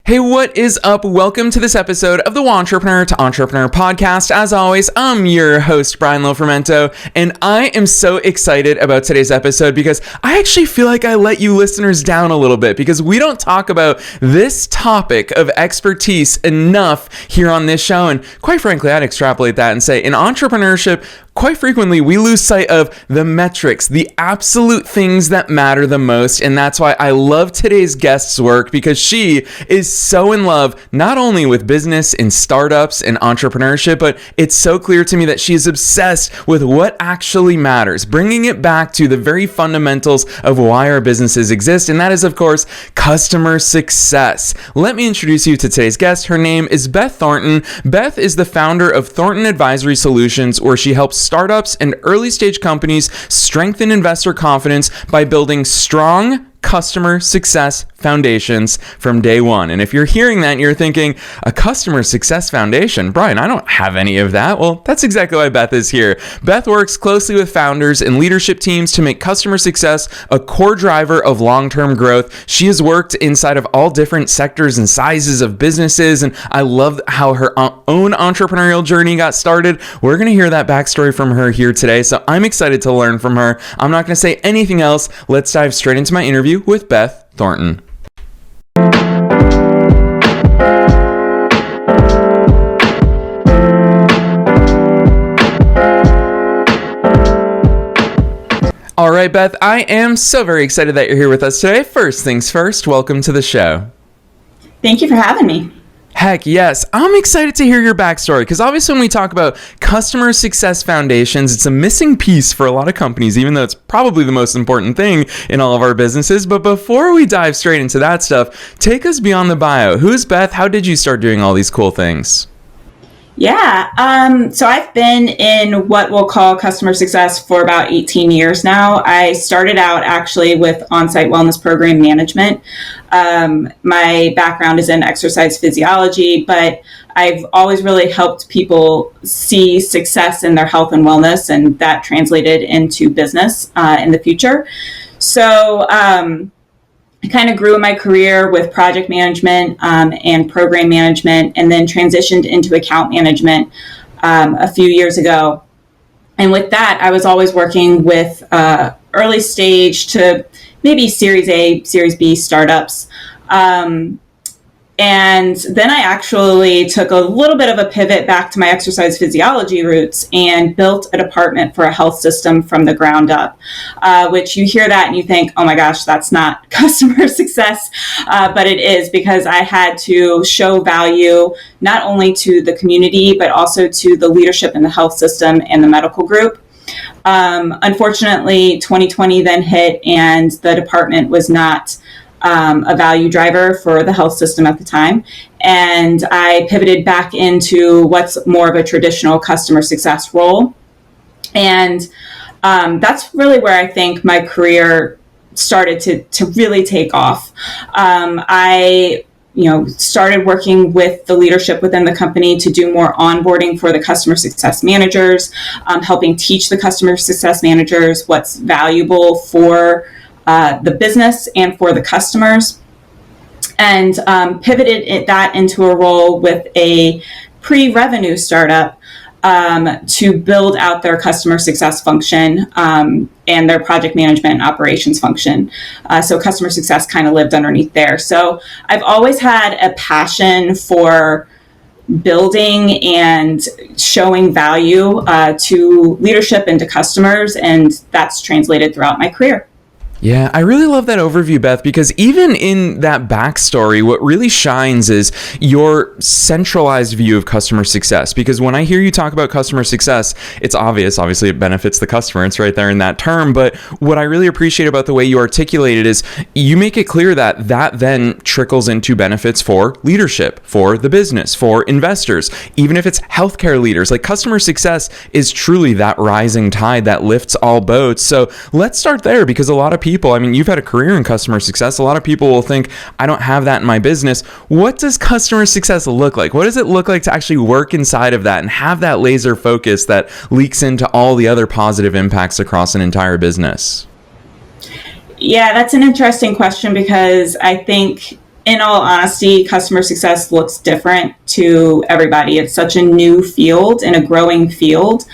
Hey, what is up? Welcome to this episode of the Entrepreneur to Entrepreneur podcast. As always, I'm your host, Brian Lofermento, and I am so excited about today's episode because I actually feel like I let you listeners down a little bit because we don't talk about this topic of expertise enough here on this show. And quite frankly, I'd extrapolate that and say in entrepreneurship, quite frequently, we lose sight of the metrics, the absolute things that matter the most. And that's why I love today's guest's work because she is so in love, not only with business and startups and entrepreneurship, but it's so clear to me that she is obsessed with what actually matters, bringing it back to the very fundamentals of why our businesses exist. And that is, of course, customer success. Let me introduce you to today's guest. Her name is Beth Thornton. Beth is the founder of Thornton Advisory Solutions, where she helps startups and early stage companies strengthen investor confidence by building strong customer success foundations from day one. And if you're hearing that and you're thinking, a customer success foundation, Brian, I don't have any of that. Well, that's exactly why Beth is here. Beth works closely with founders and leadership teams to make customer success a core driver of long-term growth. She has worked inside of all different sectors and sizes of businesses, and I love how her own entrepreneurial journey got started. We're going to hear that backstory from her here today, so I'm excited to learn from her. I'm not going to say anything else. Let's dive straight into my interview with Beth Thornton. All right, Beth, I am so very excited that you're here with us today. First things first, welcome to the show. Thank you for having me. Heck yes. I'm excited to hear your backstory because obviously when we talk about customer success foundations, it's a missing piece for a lot of companies, even though it's probably the most important thing in all of our businesses. But before we dive straight into that stuff, take us beyond the bio. Who's Beth? How did you start doing all these cool things? So I've been in what we'll call customer success for about 18 years now. I started out actually with on-site wellness program management. My background is in exercise physiology, but I've always really helped people see success in their health and wellness, and that translated into business in the future. So I kind of grew in my career with project management and program management, and then transitioned into account management a few years ago. And with that, I was always working with early stage to maybe Series A, Series B startups. And then I actually took a little bit of a pivot back to my exercise physiology roots and built a department for a health system from the ground up, which you hear that and you think, oh my gosh, that's not customer success. But it is, because I had to show value not only to the community, but also to the leadership in the health system and the medical group. Unfortunately, 2020 then hit and the department was not a value driver for the health system at the time. And I pivoted back into what's more of a traditional customer success role. And that's really where I think my career started to really take off. I started working with the leadership within the company to do more onboarding for the customer success managers, helping teach the customer success managers what's valuable for the business and for the customers, and pivoted that into a role with a pre-revenue startup to build out their customer success function and their project management and operations function. So customer success kind of lived underneath there. So I've always had a passion for building and showing value to leadership and to customers, and that's translated throughout my career. Yeah, I really love that overview, Beth, because even in that backstory, what really shines is your centralized view of customer success. Because when I hear you talk about customer success, it's obvious. Obviously, it benefits the customer. It's right there in that term. But what I really appreciate about the way you articulate it is you make it clear that that then trickles into benefits for leadership, for the business, for investors, even if it's healthcare leaders. Like, customer success is truly that rising tide that lifts all boats. So let's start there, because a lot of people, you've had a career in customer success. A lot of people will think, I don't have that in my business. What does customer success look like? What does it look like to actually work inside of that and have that laser focus that leaks into all the other positive impacts across an entire business? Yeah, that's an interesting question, because I think in all honesty, customer success looks different to everybody. It's such a new field and a growing field.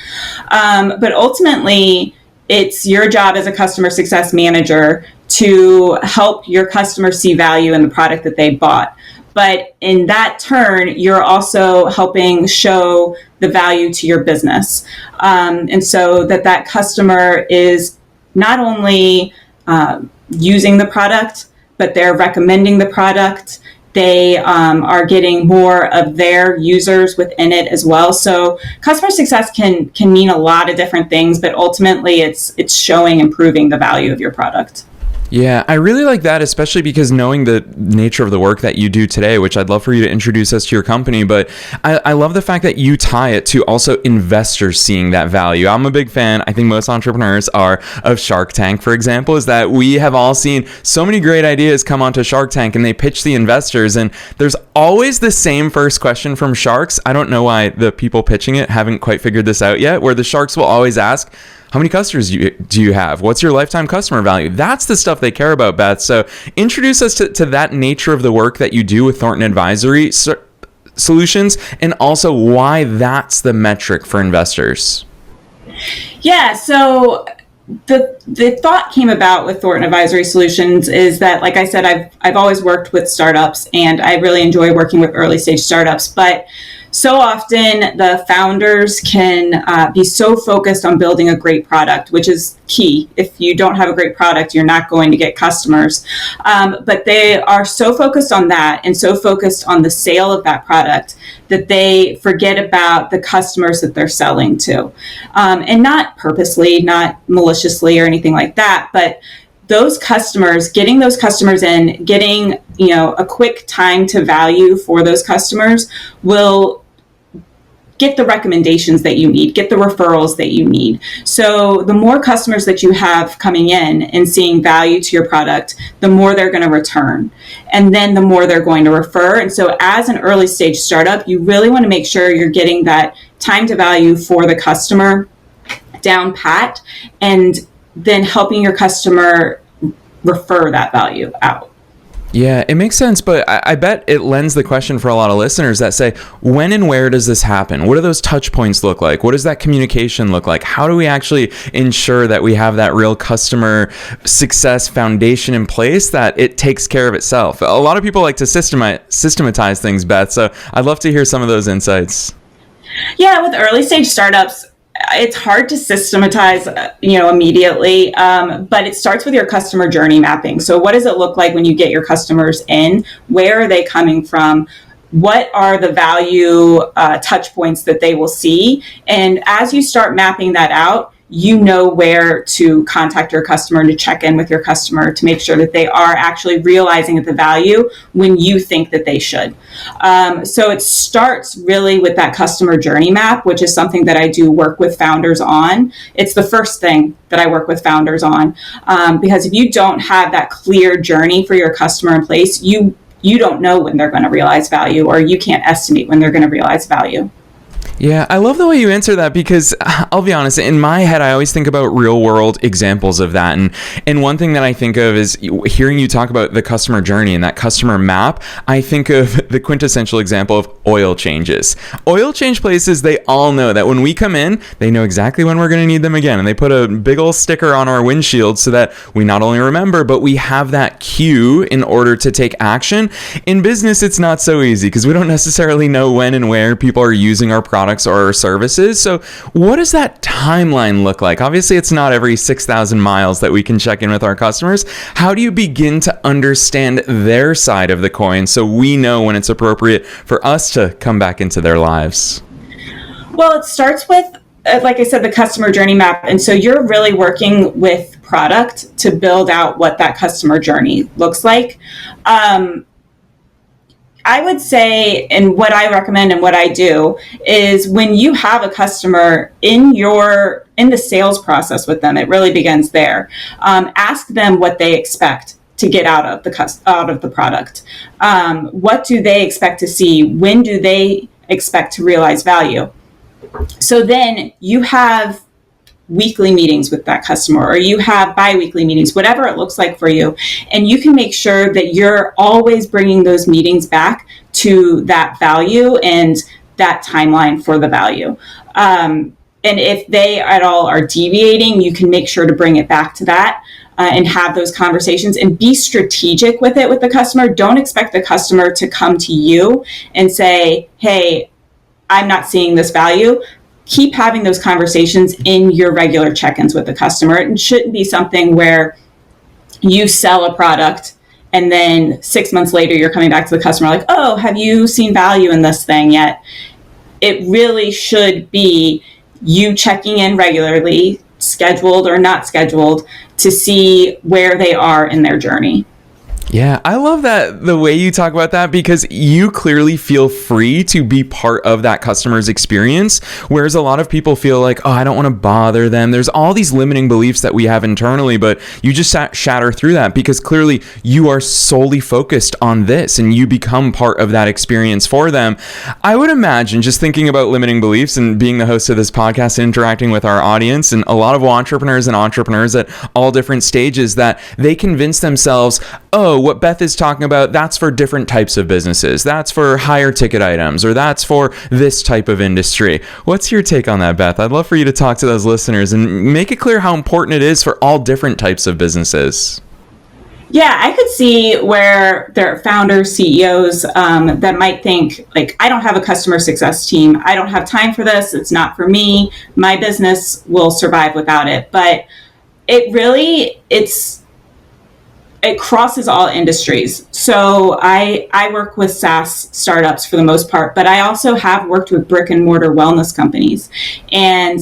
But ultimately, it's your job as a customer success manager to help your customers see value in the product that they bought. But in that turn, you're also helping show the value to your business. And so that customer is not only using the product, but they're recommending the product. They are getting more of their users within it as well. So customer success can mean a lot of different things, but ultimately it's showing and proving the value of your product. Yeah, I really like that, especially because knowing the nature of the work that you do today, which I'd love for you to introduce us to your company, but I love the fact that you tie it to also investors seeing that value. I'm a big fan, I think most entrepreneurs are, of Shark Tank, for example, is that we have all seen so many great ideas come onto Shark Tank and they pitch the investors, and there's always the same first question from sharks. I don't know why the people pitching it haven't quite figured this out yet, where the sharks will always ask, how many customers do you have? What's your lifetime customer value? That's the stuff they care about, Beth. So introduce us to that nature of the work that you do with Thornton Advisory Solutions, and also why that's the metric for investors. Yeah, so the thought came about with Thornton Advisory Solutions is that, like I said, I've always worked with startups, and I really enjoy working with early stage startups, but so often the founders can be so focused on building a great product, which is key. If you don't have a great product, you're not going to get customers. But they are so focused on that and so focused on the sale of that product that they forget about the customers that they're selling to. And not purposely, not maliciously or anything like that, but those customers, getting those customers in, getting, a quick time to value for those customers will get the recommendations that you need, get the referrals that you need. So the more customers that you have coming in and seeing value to your product, the more they're going to return. And then the more they're going to refer. And so as an early stage startup, you really want to make sure you're getting that time to value for the customer down pat, and then helping your customer refer that value out. Yeah, it makes sense, but I bet it lends the question for a lot of listeners that say, when and where does this happen? What do those touch points look like? What does that communication look like? How do we actually ensure that we have that real customer success foundation in place, that it takes care of itself? A lot of people like to systematize things, Beth, so I'd love to hear some of those insights. Yeah, with early stage startups, it's hard to systematize, immediately, but it starts with your customer journey mapping. So what does it look like when you get your customers in? Where are they coming from? What are the value touch points that they will see? And as you start mapping that out, you know where to contact your customer and to check in with your customer to make sure that they are actually realizing the value when you think that they should. So it starts really with that customer journey map, which is something that I do work with founders on. It's the first thing that I work with founders on, because if you don't have that clear journey for your customer in place, you don't know when they're going to realize value, or you can't estimate when they're going to realize value. Yeah, I love the way you answer that, because I'll be honest, in my head, I always think about real world examples of that. And one thing that I think of is hearing you talk about the customer journey and that customer map. I think of the quintessential example of oil changes. Oil change places, they all know that when we come in, they know exactly when we're going to need them again. And they put a big old sticker on our windshield so that we not only remember, but we have that cue in order to take action. In business, it's not so easy because we don't necessarily know when and where people are using our products or services. So what does that timeline look like? Obviously, it's not every 6,000 miles that we can check in with our customers. How do you begin to understand their side of the coin so we know when it's appropriate for us to come back into their lives? Well, it starts with, like I said, the customer journey map. And so you're really working with product to build out what that customer journey looks like. I would say, and what I recommend and what I do is, when you have a customer in the sales process with them, it really begins there. Ask them what they expect to get out of the product. What do they expect to see? When do they expect to realize value? So then you have weekly meetings with that customer, or you have bi-weekly meetings, whatever it looks like for you. And you can make sure that you're always bringing those meetings back to that value and that timeline for the value. And if they at all are deviating, you can make sure to bring it back to that and have those conversations and be strategic with it with the customer. Don't expect the customer to come to you and say, hey, I'm not seeing this value. Keep having those conversations in your regular check-ins with the customer. It shouldn't be something where you sell a product and then 6 months later you're coming back to the customer like, oh, have you seen value in this thing yet? It really should be you checking in regularly, scheduled or not scheduled, to see where they are in their journey. Yeah, I love that, the way you talk about that, because you clearly feel free to be part of that customer's experience, whereas a lot of people feel like, oh, I don't want to bother them. There's all these limiting beliefs that we have internally, but you just shatter through that because clearly you are solely focused on this and you become part of that experience for them. I would imagine, just thinking about limiting beliefs and being the host of this podcast and interacting with our audience and a lot of entrepreneurs and entrepreneurs at all different stages, that they convince themselves, oh, what Beth is talking about, that's for different types of businesses. That's for higher ticket items, or that's for this type of industry. What's your take on that, Beth? I'd love for you to talk to those listeners and make it clear how important it is for all different types of businesses. Yeah, I could see where there are founders, CEOs that might think, like, I don't have a customer success team. I don't have time for this. It's not for me. My business will survive without it. But it crosses all industries. So I work with SaaS startups for the most part, but I also have worked with brick and mortar wellness companies. And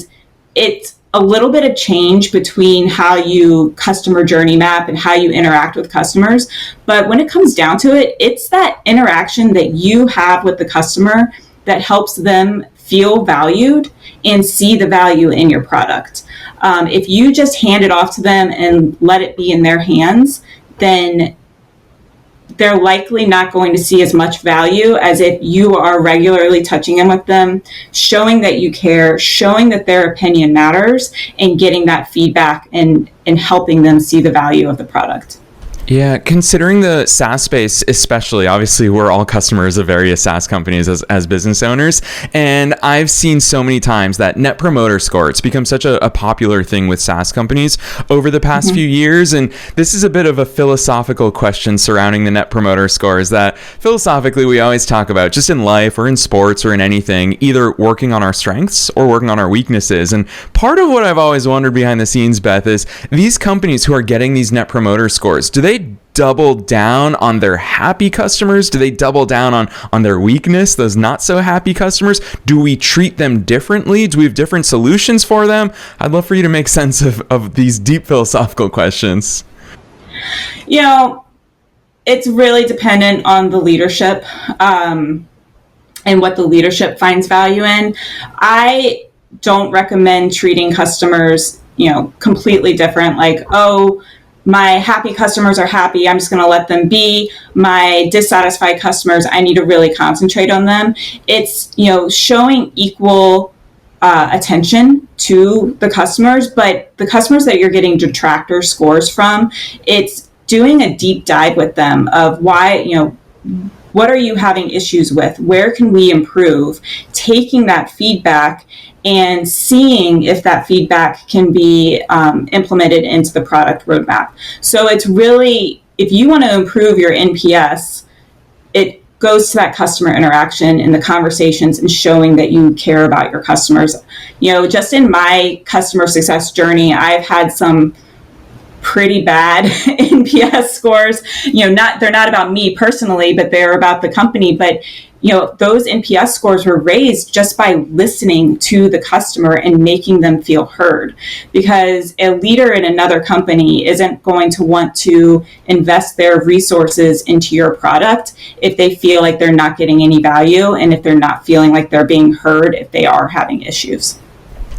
it's a little bit of change between how you customer journey map and how you interact with customers. But when it comes down to it, it's that interaction that you have with the customer that helps them feel valued and see the value in your product. If you just hand it off to them and let it be in their hands, then they're likely not going to see as much value as if you are regularly touching in with them, showing that you care, showing that their opinion matters, and getting that feedback and helping them see the value of the product. Yeah, considering the SaaS space, especially, obviously we're all customers of various SaaS companies as business owners, and I've seen so many times that net promoter score, it's become such a popular thing with SaaS companies over the past few years, and this is a bit of a philosophical question surrounding the net promoter scores that philosophically we always talk about, just in life or in sports or in anything, either working on our strengths or working on our weaknesses. And part of what I've always wondered behind the scenes, Beth, is these companies who are getting these net promoter scores, do they double down on their happy customers? Do they double down on their weakness, those not so happy customers? Do we treat them differently? Do we have different solutions for them? I'd love for you to make sense of these deep philosophical questions. You know, it's really dependent on the leadership and what the leadership finds value in. I don't recommend treating customers, completely different, like, oh, my happy customers are happy, I'm just going to let them be. My dissatisfied customers, I need to really concentrate on them. It's, showing equal attention to the customers, but the customers that you're getting detractor scores from, it's doing a deep dive with them of why, what are you having issues with? Where can we improve? Taking that feedback and seeing if that feedback can be implemented into the product roadmap. So it's really, if you want to improve your NPS, it goes to that customer interaction and the conversations and showing that you care about your customers. Just in my customer success journey, I've had some pretty bad NPS scores. They're not about me personally, but they're about the company. But those NPS scores were raised just by listening to the customer and making them feel heard. Because a leader in another company isn't going to want to invest their resources into your product if they feel like they're not getting any value and if they're not feeling like they're being heard if they are having issues.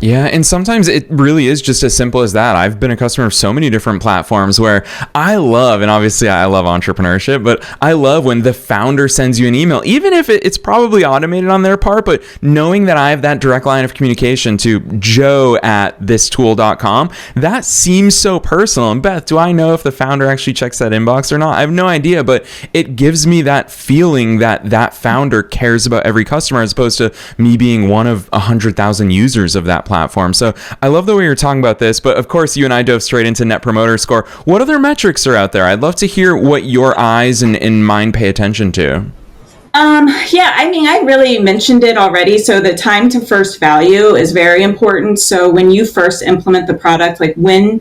Yeah, and sometimes it really is just as simple as that. I've been a customer of so many different platforms where I love, and obviously I love entrepreneurship, but I love when the founder sends you an email, even if it's probably automated on their part, but knowing that I have that direct line of communication to joe@thistool.com, that seems so personal. And Beth, do I know if the founder actually checks that inbox or not? I have no idea, but it gives me that feeling that that founder cares about every customer as opposed to me being one of 100,000 users of that platform. So I love the way you're talking about this, but of course you and I dove straight into Net Promoter Score. What other metrics are out there? I'd love to hear what your eyes and mind pay attention to. Yeah, I mean, I really mentioned it already. So the time to first value is very important. So when you first implement the product, like when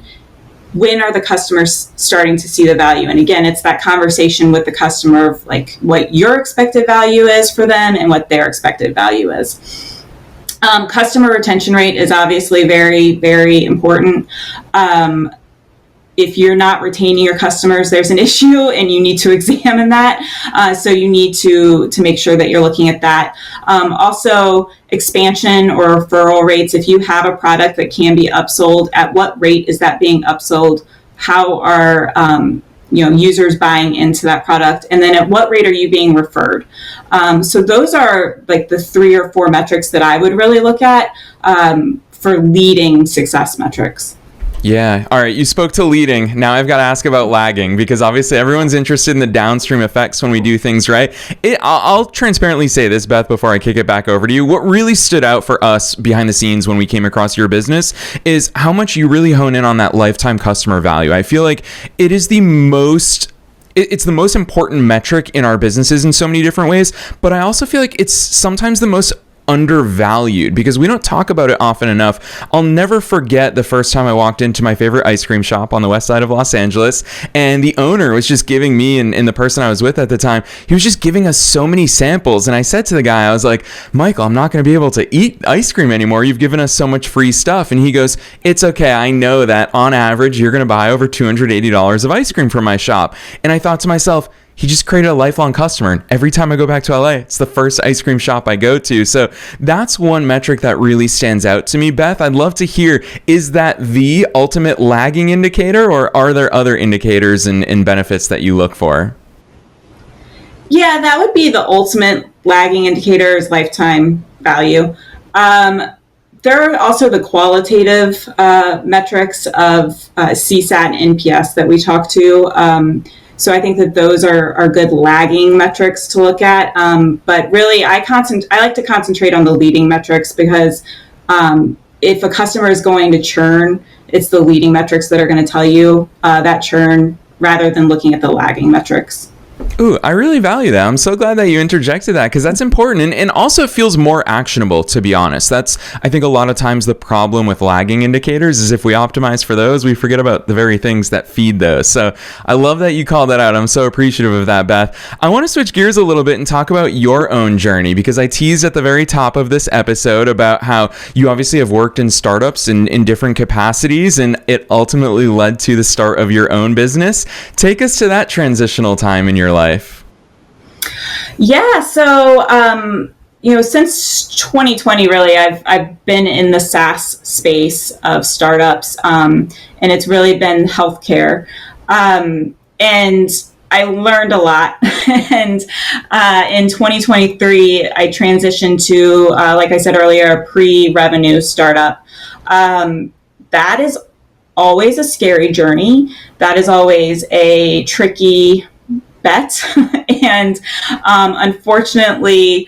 are the customers starting to see the value? And again, it's that conversation with the customer of like what your expected value is for them and what their expected value is. Customer retention rate is obviously very, very important. If you're not retaining your customers, there's an issue and you need to examine that. So you need to make sure that you're looking at that. Also, expansion or referral rates. If you have a product that can be upsold, at what rate is that being upsold? How are users buying into that product? And then at what rate are you being referred? So those are like the 3 or 4 metrics that I would really look at for leading success metrics. Yeah. All right. You spoke to leading. Now I've got to ask about lagging, because obviously everyone's interested in the downstream effects when we do things right. I'll transparently say this, Beth, before I kick it back over to you. What really stood out for us behind the scenes when we came across your business is how much you really hone in on that lifetime customer value. I feel like it's the most important metric in our businesses in so many different ways, but I also feel like it's sometimes the most undervalued because we don't talk about it often enough. I'll never forget the first time I walked into my favorite ice cream shop on the west side of Los Angeles, and the owner was just giving me and the person I was with at the time, he was just giving us so many samples. And I said to the guy, I was like, Michael, I'm not going to be able to eat ice cream anymore. You've given us so much free stuff. And he goes, it's okay. I know that on average, you're going to buy over $280 of ice cream from my shop. And I thought to myself, he just created a lifelong customer. And every time I go back to LA, it's the first ice cream shop I go to. So that's one metric that really stands out to me. Beth, I'd love to hear, is that the ultimate lagging indicator, or are there other indicators and benefits that you look for? Yeah, that would be the ultimate lagging indicator is lifetime value. There are also the qualitative metrics of CSAT and NPS that we talk to. So I think that those are good lagging metrics to look at. But really, I like to concentrate on the leading metrics because if a customer is going to churn, it's the leading metrics that are going to tell you that churn rather than looking at the lagging metrics. Ooh, I really value that. I'm so glad that you interjected that, because that's important and also feels more actionable, to be honest. That's, I think, a lot of times the problem with lagging indicators is if we optimize for those, we forget about the very things that feed those. So I love that you called that out. I'm so appreciative of that, Beth. I want to switch gears a little bit and talk about your own journey, because I teased at the very top of this episode about how you obviously have worked in startups in different capacities, and it ultimately led to the start of your own business. Take us to that transitional time in your life. Yeah, so since 2020, really, I've been in the SaaS space of startups, and it's really been healthcare, and I learned a lot. And in 2023, I transitioned to, like I said earlier, a pre-revenue startup. That is always a scary journey. That is always a tricky bet. And unfortunately,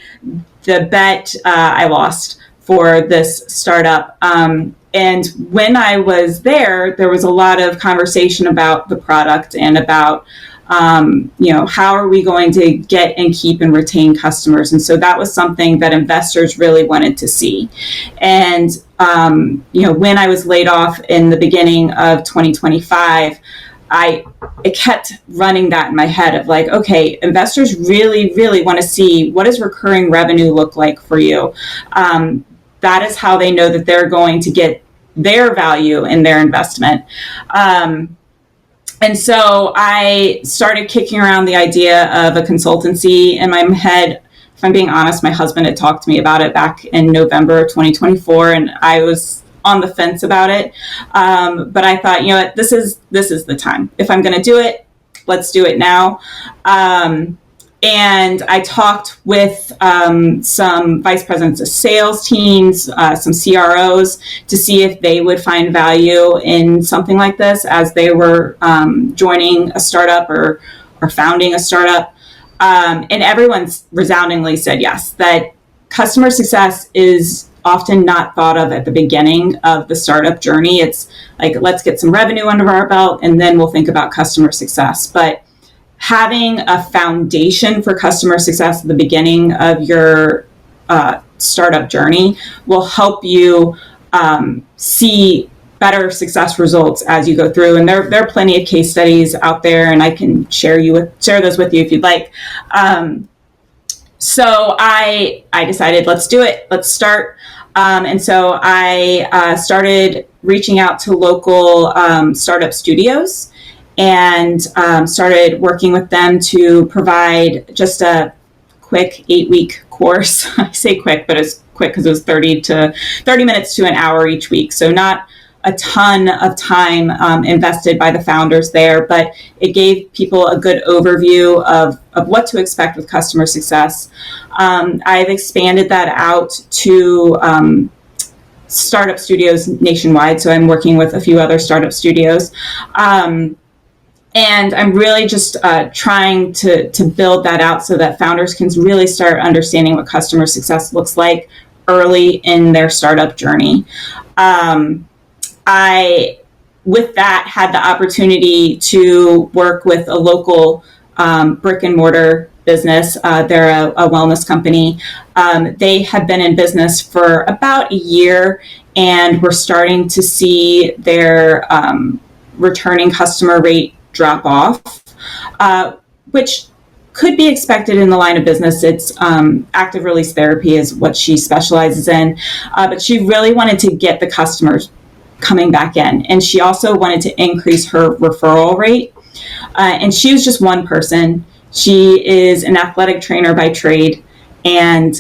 the bet I lost for this startup. And when I was there was a lot of conversation about the product and about, how are we going to get and keep and retain customers? And so that was something that investors really wanted to see. And, when I was laid off in the beginning of 2025, I kept running that in my head of like, okay, investors really, really want to see what does recurring revenue look like for you. That is how they know that they're going to get their value in their investment. And so I started kicking around the idea of a consultancy in my head. If I'm being honest, my husband had talked to me about it back in November 2024, and I was on the fence about it. But I thought, you know what, this is the time. If I'm going to do it, let's do it now. And I talked with some vice presidents of sales teams, some CROs, to see if they would find value in something like this as they were joining a startup or founding a startup. And everyone's resoundingly said yes, that customer success is often not thought of at the beginning of the startup journey. It's like, let's get some revenue under our belt and then we'll think about customer success. But having a foundation for customer success at the beginning of your startup journey will help you see better success results as you go through. And there are plenty of case studies out there, and I can share those with you if you'd like. So I decided, let's do it. Let's start. And so I started reaching out to local startup studios and started working with them to provide just a quick 8-week course. I say quick, but it's quick because it was 30 minutes to an hour each week. So not a ton of time invested by the founders there, but it gave people a good overview of what to expect with customer success. I've expanded that out to startup studios nationwide. So I'm working with a few other startup studios. And I'm really just trying to build that out so that founders can really start understanding what customer success looks like early in their startup journey. I, with that, had the opportunity to work with a local brick and mortar business. They're a wellness company. They had been in business for about a year, and we're starting to see their returning customer rate drop off, which could be expected in the line of business. It's active release therapy is what she specializes in, but she really wanted to get the customers coming back in, and she also wanted to increase her referral rate. And she was just one person. She is an athletic trainer by trade and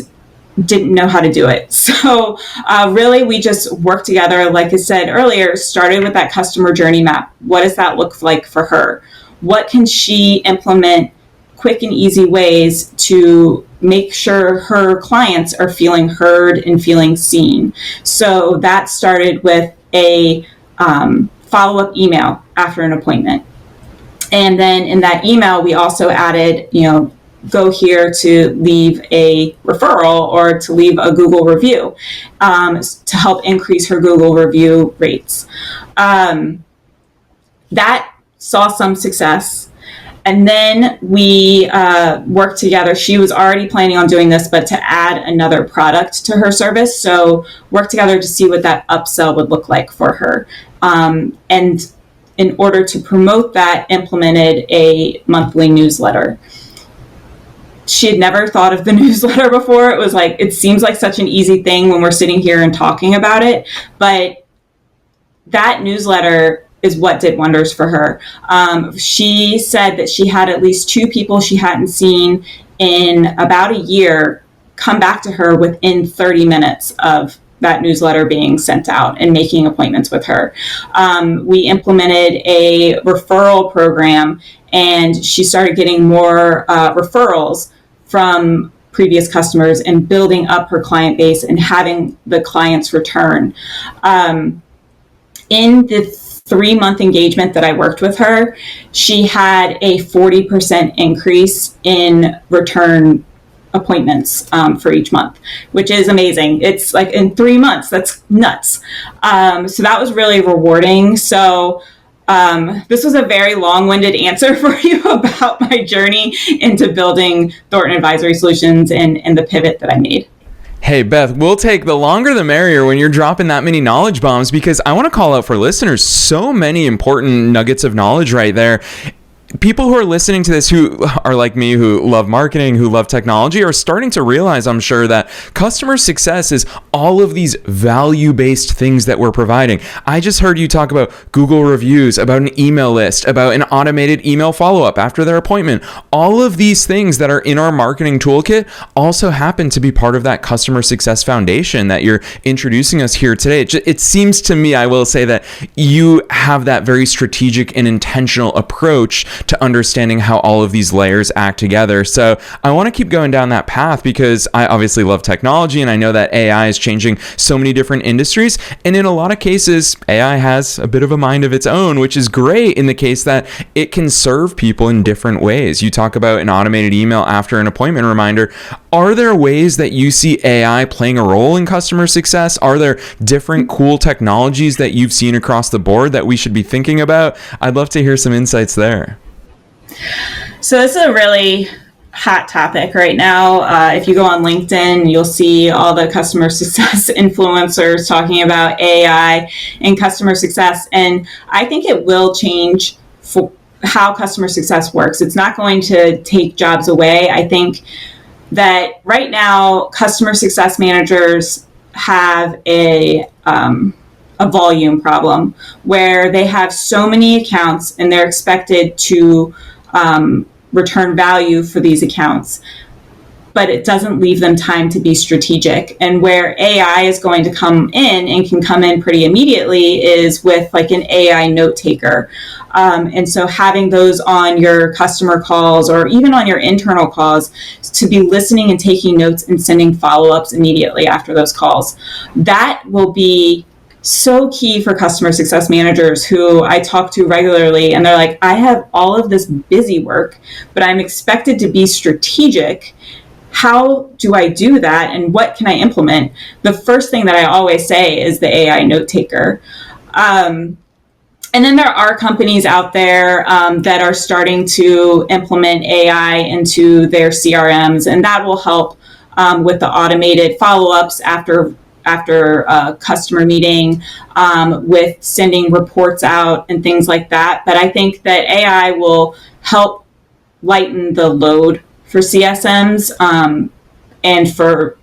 didn't know how to do it. So really, we just worked together. Like I said earlier, started with that customer journey map. What does that look like for her? What can she implement quick and easy ways to make sure her clients are feeling heard and feeling seen? So that started with a follow-up email after an appointment. And then in that email, we also added, go here to leave a referral or to leave a Google review to help increase her Google review rates. That saw some success. And then we worked together. She was already planning on doing this, but to add another product to her service. So worked together to see what that upsell would look like for her. And in order to promote that, implemented a monthly newsletter. She had never thought of the newsletter before. It was like, it seems like such an easy thing when we're sitting here and talking about it, but that newsletter is what did wonders for her. She said that she had at least 2 people she hadn't seen in about a year come back to her within 30 minutes of that newsletter being sent out and making appointments with her. We implemented a referral program, and she started getting more referrals from previous customers and building up her client base and having the clients return. In the 3-month engagement that I worked with her, she had a 40% increase in return appointments for each month, which is amazing. It's like in 3 months, that's nuts. So that was really rewarding. So this was a very long-winded answer for you about my journey into building Thornton Advisory Solutions and the pivot that I made. Hey, Beth, we'll take the longer the merrier when you're dropping that many knowledge bombs, because I want to call out for listeners so many important nuggets of knowledge right there. people who are listening to this, who are like me, who love marketing, who love technology, are starting to realize, I'm sure, that customer success is all of these value-based things that we're providing. I just heard you talk about Google reviews, about an email list, about an automated email follow-up after their appointment. All of these things that are in our marketing toolkit also happen to be part of that customer success foundation that you're introducing us here today. It seems to me, I will say, that you have that very strategic and intentional approach to understanding how all of these layers act together. So I want to keep going down that path because I obviously love technology, and I know that AI is changing so many different industries. And in a lot of cases, AI has a bit of a mind of its own, which is great in the case that it can serve people in different ways. You talk about an automated email after an appointment reminder. Are there ways that you see AI playing a role in customer success? Are there different cool technologies that you've seen across the board that we should be thinking about? I'd love to hear some insights there. So this is a really hot topic right now. If you go on LinkedIn, you'll see all the customer success influencers talking about AI and customer success. And I think it will change for how customer success works. It's not going to take jobs away. I think that right now, customer success managers have a volume problem where they have so many accounts and they're expected to return value for these accounts, but it doesn't leave them time to be strategic. And where AI is going to come in and can come in pretty immediately is with like an AI note taker. And so having those on your customer calls or even on your internal calls to be listening and taking notes and sending follow-ups immediately after those calls, that will be so key for customer success managers who I talk to regularly. And they're like, I have all of this busy work, but I'm expected to be strategic. How do I do that? And what can I implement? The first thing that I always say is the AI note taker. And then there are companies out there that are starting to implement AI into their CRMs, and that will help with the automated follow-ups after a customer meeting, with sending reports out and things like that. But I think that AI will help lighten the load for CSMs and for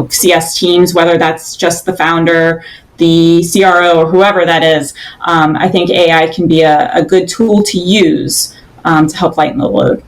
CS teams, whether that's just the founder, the CRO, or whoever that is. I think AI can be a good tool to use to help lighten the load.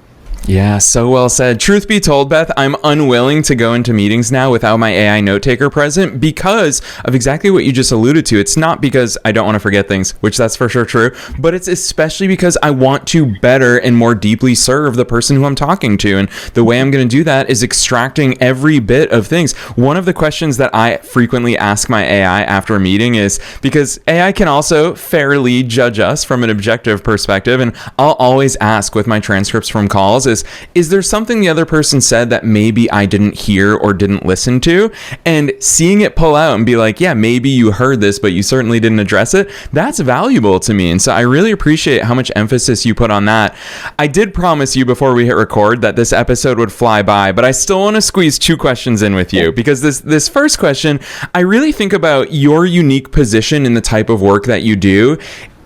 Yeah, so well said. Truth be told, Beth, I'm unwilling to go into meetings now without my AI note taker present because of exactly what you just alluded to. It's not because I don't want to forget things, which that's for sure true, but it's especially because I want to better and more deeply serve the person who I'm talking to. And the way I'm going to do that is extracting every bit of things. One of the questions that I frequently ask my AI after a meeting is, because AI can also fairly judge us from an objective perspective, and I'll always ask with my transcripts from calls, is there something the other person said that maybe I didn't hear or didn't listen to? And seeing it pull out and be like, yeah, maybe you heard this, but you certainly didn't address it. That's valuable to me. And so I really appreciate how much emphasis you put on that. I did promise you before we hit record that this episode would fly by, but I still want to squeeze two questions in with you, because this first question, I really think about your unique position in the type of work that you do,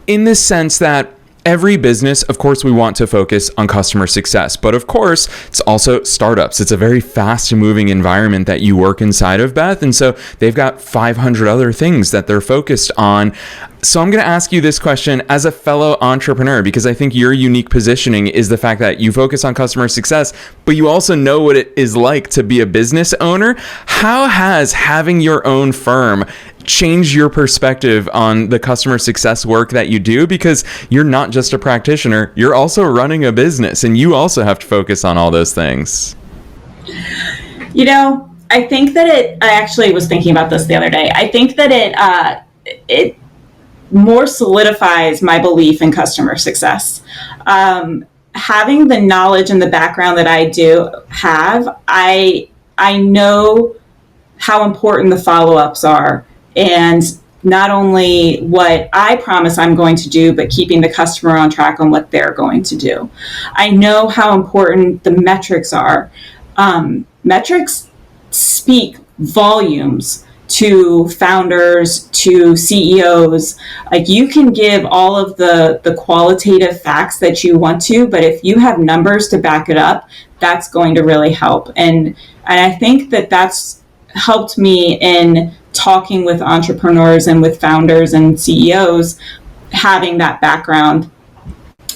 in the sense that every business, of course, we want to focus on customer success, but of course, it's also startups. It's a very fast-moving environment that you work inside of, Beth, and so they've got 500 other things that they're focused on. So I'm going to ask you this question as a fellow entrepreneur, because I think your unique positioning is the fact that you focus on customer success, but you also know what it is like to be a business owner. How has having your own firm changed your perspective on the customer success work that you do? Because you're not just a practitioner, you're also running a business, and you also have to focus on all those things. I think that I actually was thinking about this the other day. I think that it more solidifies my belief in customer success. Having the knowledge and the background that I do have, I know how important the follow-ups are, and not only what I promise I'm going to do, but keeping the customer on track on what they're going to do. I know how important the metrics are. Metrics speak volumes to founders, to CEOs. Like, you can give all of the qualitative facts that you want to, but if you have numbers to back it up, that's going to really help. And I think that that's helped me in talking with entrepreneurs and with founders and CEOs, having that background.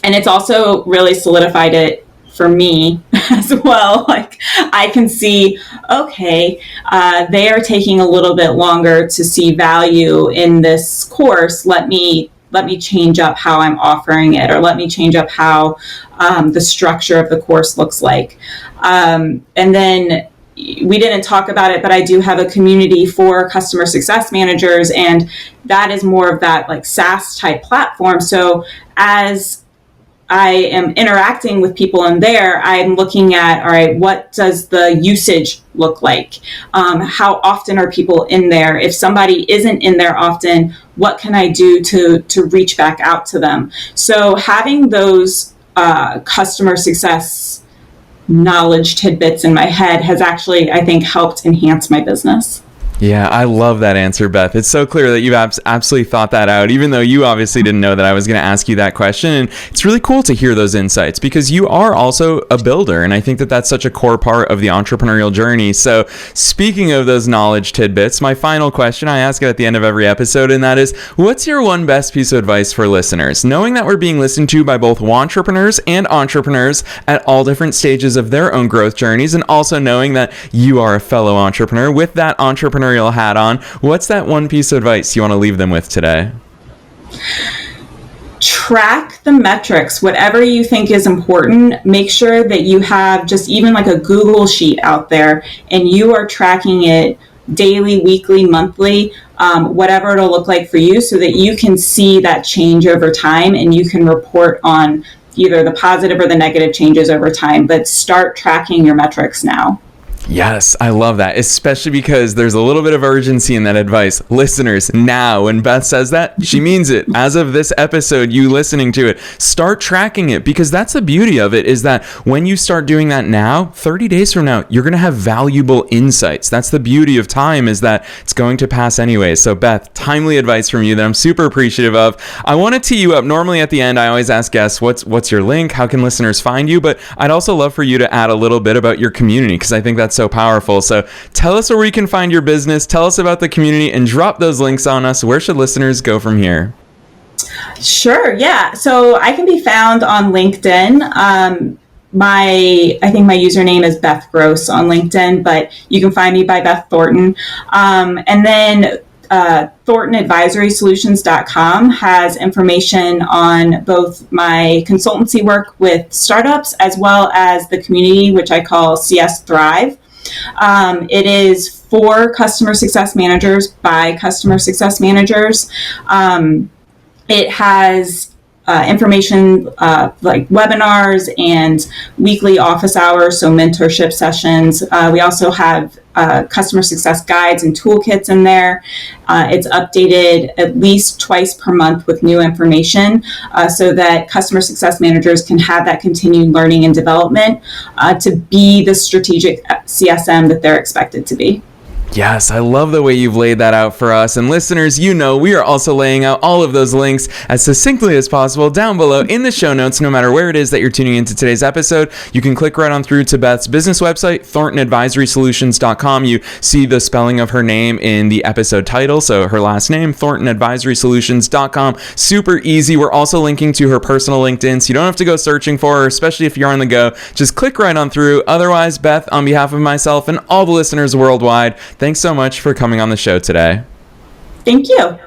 And it's also really solidified it for me as well. Like, I can see, okay, they are taking a little bit longer to see value in this course. Let me change up how I'm offering it, or let me change up how the structure of the course looks like. And then we didn't talk about it, but I do have a community for customer success managers, and that is more of that like SaaS type platform. So as I am interacting with people in there, I'm looking at, all right, what does the usage look like? How often are people in there? If somebody isn't in there often, what can I do to reach back out to them? So having those customer success knowledge tidbits in my head has actually, I think, helped enhance my business. Yeah, I love that answer, Beth. It's so clear that you've absolutely thought that out, even though you obviously didn't know that I was going to ask you that question. And it's really cool to hear those insights, because you are also a builder. And I think that that's such a core part of the entrepreneurial journey. So speaking of those knowledge tidbits, my final question, I ask it at the end of every episode, and that is, what's your one best piece of advice for listeners? Knowing that we're being listened to by both entrepreneurs and entrepreneurs at all different stages of their own growth journeys, and also knowing that you are a fellow entrepreneur with that entrepreneurial hat on, what's that one piece of advice you want to leave them with today? Track the metrics, whatever you think is important. Make sure that you have just even like a Google sheet out there, and you are tracking it daily, weekly, monthly, whatever it'll look like for you, so that you can see that change over time, and you can report on either the positive or the negative changes over time. But start tracking your metrics now. Yes, I love that, especially because there's a little bit of urgency in that advice. Listeners, now, when Beth says that, she means it. As of this episode, you listening to it, start tracking it, because that's the beauty of it, is that when you start doing that now, 30 days from now, you're going to have valuable insights. That's the beauty of time, is that it's going to pass anyway. So Beth, timely advice from you that I'm super appreciative of. I want to tee you up. Normally at the end, I always ask guests, what's your link? How can listeners find you? But I'd also love for you to add a little bit about your community, because I think that's so powerful. So tell us where we can find your business, tell us about the community, and drop those links on us. Where should listeners go from here? Sure. Yeah. So I can be found on LinkedIn. I think my username is Beth Gross on LinkedIn, but you can find me by Beth Thornton. And then Thornton Advisory Solutions.com has information on both my consultancy work with startups, as well as the community, which I call CS Thrive. It is for customer success managers by customer success managers. It has information like webinars and weekly office hours, so mentorship sessions. We also have customer success guides and toolkits in there. It's updated at least twice per month with new information, so that customer success managers can have that continued learning and development to be the strategic CSM that they're expected to be. Yes, I love the way you've laid that out for us. And listeners, you know, we are also laying out all of those links as succinctly as possible down below in the show notes, no matter where it is that you're tuning into today's episode. You can click right on through to Beth's business website, ThorntonAdvisorySolutions.com. You see the spelling of her name in the episode title, so her last name, ThorntonAdvisorySolutions.com. Super easy. We're also linking to her personal LinkedIn, so you don't have to go searching for her, especially if you're on the go. Just click right on through. Otherwise, Beth, on behalf of myself and all the listeners worldwide, thanks so much for coming on the show today. Thank you.